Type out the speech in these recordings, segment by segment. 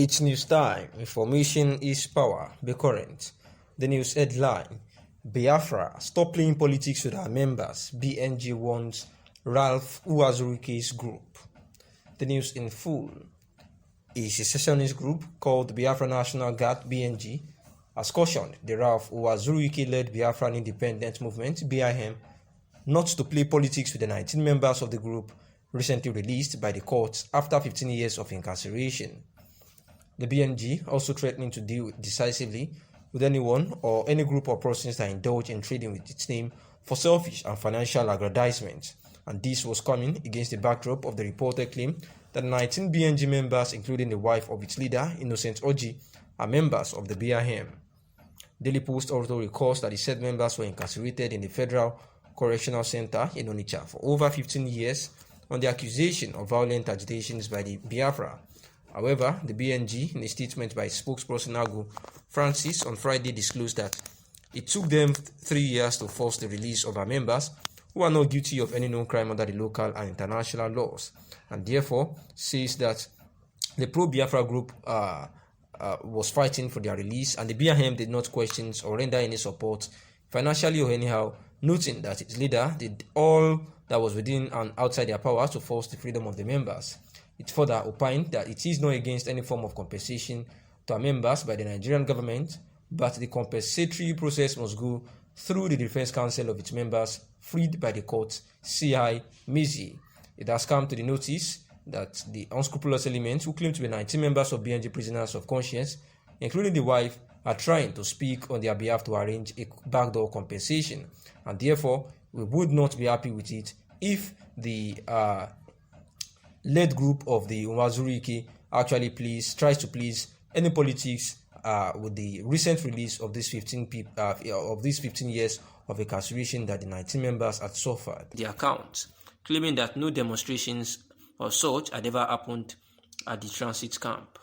It's news time. Information is power. Be current. The news headline: Biafra, stop playing politics with our members. BNG warns Ralph Uwazuruke's group. The news in full: a secessionist group called Biafra National Guard (BNG) has cautioned the Ralph Uwazuruke-led Biafran Independence Movement (BIM) not to play politics with the 19 members of the group recently released by the courts after 15 years of incarceration. The BNG also threatening to deal decisively with anyone or any group of persons that indulge in trading with its name for selfish and financial aggrandizement, and this was coming against the backdrop of the reported claim that 19 BNG members, including the wife of its leader, Innocent Oji, are members of the BIM. Daily Post also records that the said members were incarcerated in the Federal Correctional Center in Onitsha for over 15 years on the accusation of violent agitations by the Biafra. However, the BNG, in a statement by its spokesperson Agu Francis on Friday, disclosed that it took them 3 years to force the release of our members who are not guilty of any known crime under the local and international laws, and therefore says that the pro-Biafra group was fighting for their release, and the BIM did not question or render any support financially or anyhow, noting that its leader did all that was within and outside their power to force the freedom of the members. It further opined that it is not against any form of compensation to our members by the Nigerian government, but the compensatory process must go through the Defense Council of its members, freed by the court, C.I. Mizi. It has come to the notice that the unscrupulous elements who claim to be 19 members of BNG prisoners of conscience, including the wife, are trying to speak on their behalf to arrange a backdoor compensation, and therefore we would not be happy with it if the led group of the Uwazuruke actually tries to please any politics with the recent release of these 15 years of incarceration that the 19 members had suffered. The account claiming that no demonstrations or such had ever happened at the transit camp.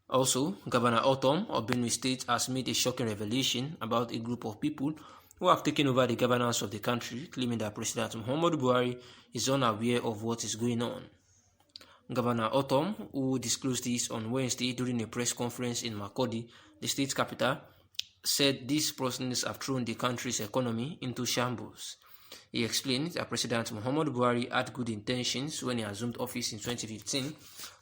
Also, Governor Otom of Benue State has made a shocking revelation about a group of people who have taken over the governance of the country, claiming that President Muhammadu Buhari is unaware of what is going on. Governor Otom, who disclosed this on Wednesday during a press conference in Makurdi, the state capital, said these persons have thrown the country's economy into shambles. He explained that President Muhammadu Buhari had good intentions when he assumed office in 2015,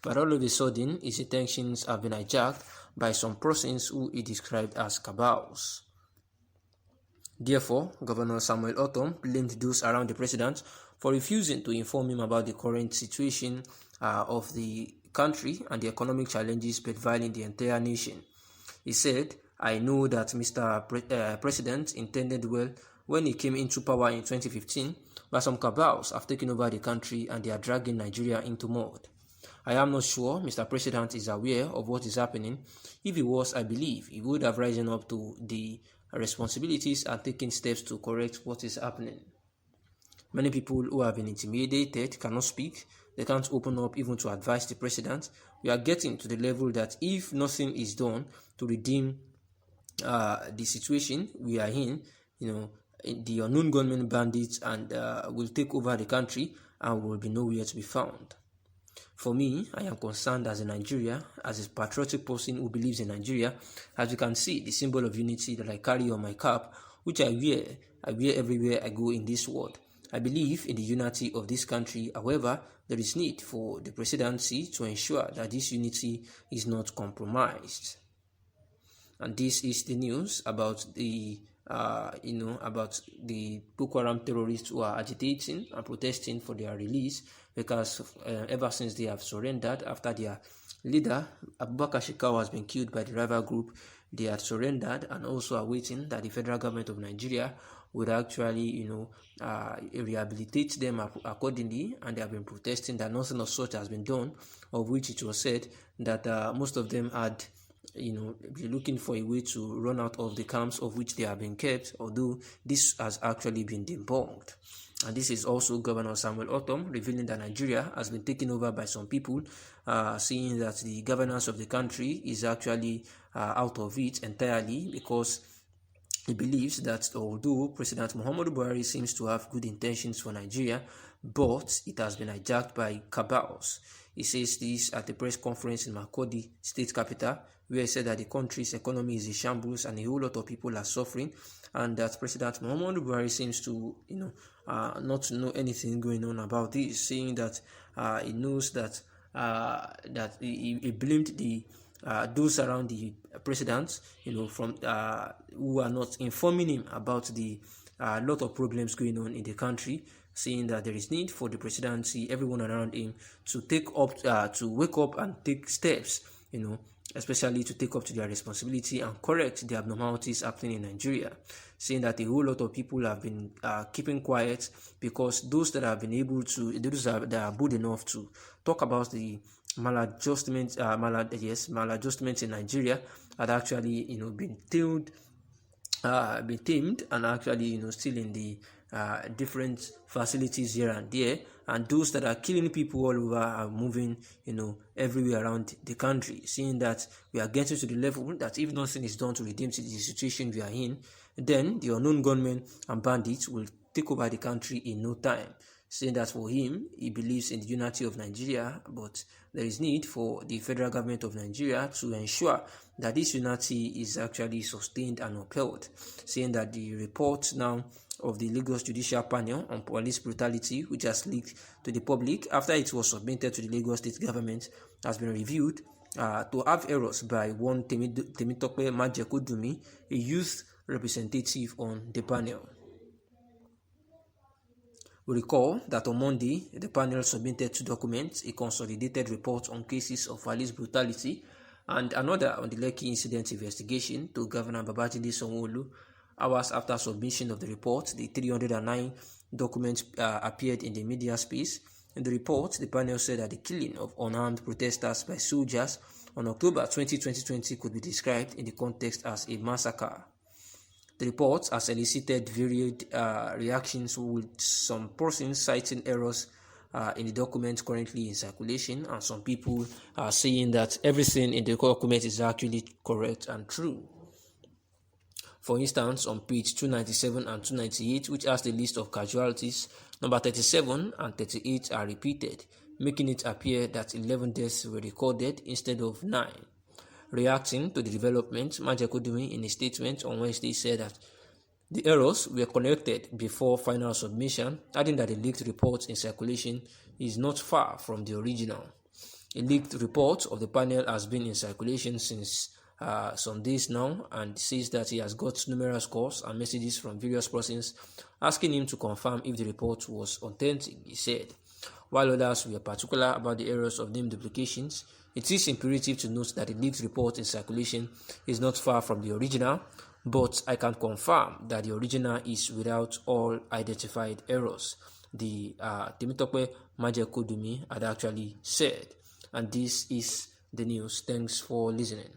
but all of a sudden his intentions have been hijacked by some persons who he described as cabals. Therefore, Governor Samuel Otom blamed those around the president for refusing to inform him about the current situation of the country and the economic challenges prevailing the entire nation. He said, "I know that Mr. President intended well when he came into power in 2015, but some cabals have taken over the country and they are dragging Nigeria into mud. I am not sure Mr. President is aware of what is happening. If he was, I believe he would have risen up to the responsibilities and taken steps to correct what is happening. Many people who have been intimidated cannot speak. They can't open up even to advise the president. We are getting to the level that if nothing is done to redeem the situation we are in, the unknown gunmen bandits and will take over the country and will be nowhere to be found. For me, I am concerned as a Nigeria, as a patriotic person who believes in Nigeria. As you can see, the symbol of unity that I carry on my cap, which I wear everywhere I go in this world. I believe in the unity of this country. However, there is need for the presidency to ensure that this unity is not compromised." And this is the news about the about the Boko Haram terrorists who are agitating and protesting for their release, because ever since they have surrendered after their leader Abubakar Shekau has been killed by the rival group, they had surrendered and also are waiting that the federal government of Nigeria would actually rehabilitate them accordingly, and they have been protesting that nothing of such has been done, of which it was said that most of them had be looking for a way to run out of the camps of which they have been kept, although this has actually been debunked. And this is also Governor Samuel Otom revealing that Nigeria has been taken over by some people, saying that the governance of the country is actually out of it entirely, because He believes that although President Muhammadu Buhari seems to have good intentions for Nigeria, but it has been hijacked by cabals. He says this at a press conference in Makurdi, state capital, where he said that the country's economy is in shambles and a whole lot of people are suffering, and that President Muhammadu Buhari seems to, not to know anything going on about this, saying that he knows that he blamed the those around the president, from who are not informing him about the lot of problems going on in the country, saying that there is need for the presidency, everyone around him, to wake up and take steps, especially to take up to their responsibility and correct the abnormalities happening in Nigeria, saying that a whole lot of people have been keeping quiet because those that have been able to, those that are bold enough to talk about the maladjustments in Nigeria had actually, been tamed and actually, still in the different facilities here and there, and those that are killing people all over are moving, everywhere around the country, seeing that we are getting to the level that if nothing is done to redeem the situation we are in, then the unknown gunmen and bandits will take over the country in no time. Saying that for him, he believes in the unity of Nigeria, but there is need for the federal government of Nigeria to ensure that this unity is actually sustained and upheld. Saying that the report now of the Lagos Judicial Panel on police brutality, which has leaked to the public after it was submitted to the Lagos State government, has been reviewed to have errors by one Temitope Majekodunmi, a youth representative on the panel. We recall that on Monday, the panel submitted 2 documents, a consolidated report on cases of police brutality and another on the Lekki incident investigation, to Governor Babajide Sanwo-Olu. Hours after submission of the report, the 309 documents appeared in the media space. In the report, the panel said that the killing of unarmed protesters by soldiers on October 20, 2020 could be described in the context as a massacre. The report has elicited varied reactions, with some persons citing errors in the document currently in circulation, and some people are saying that everything in the document is actually correct and true. For instance, on page 297 and 298, which has the list of casualties, number 37 and 38 are repeated, making it appear that 11 deaths were recorded instead of 9. Reacting to the development, Majekodunmi, in a statement on Wednesday, said that the errors were corrected before final submission, adding that the leaked report in circulation is not far from the original. A leaked report of the panel has been in circulation since some days now, and says that he has got numerous calls and messages from various persons asking him to confirm if the report was authentic. He said, while others were particular about the errors of name duplications, it is imperative to note that the leaked report in circulation is not far from the original, but I can confirm that the original is without all identified errors, the Temitope Majekodunmi had actually said. And this is the news. Thanks for listening.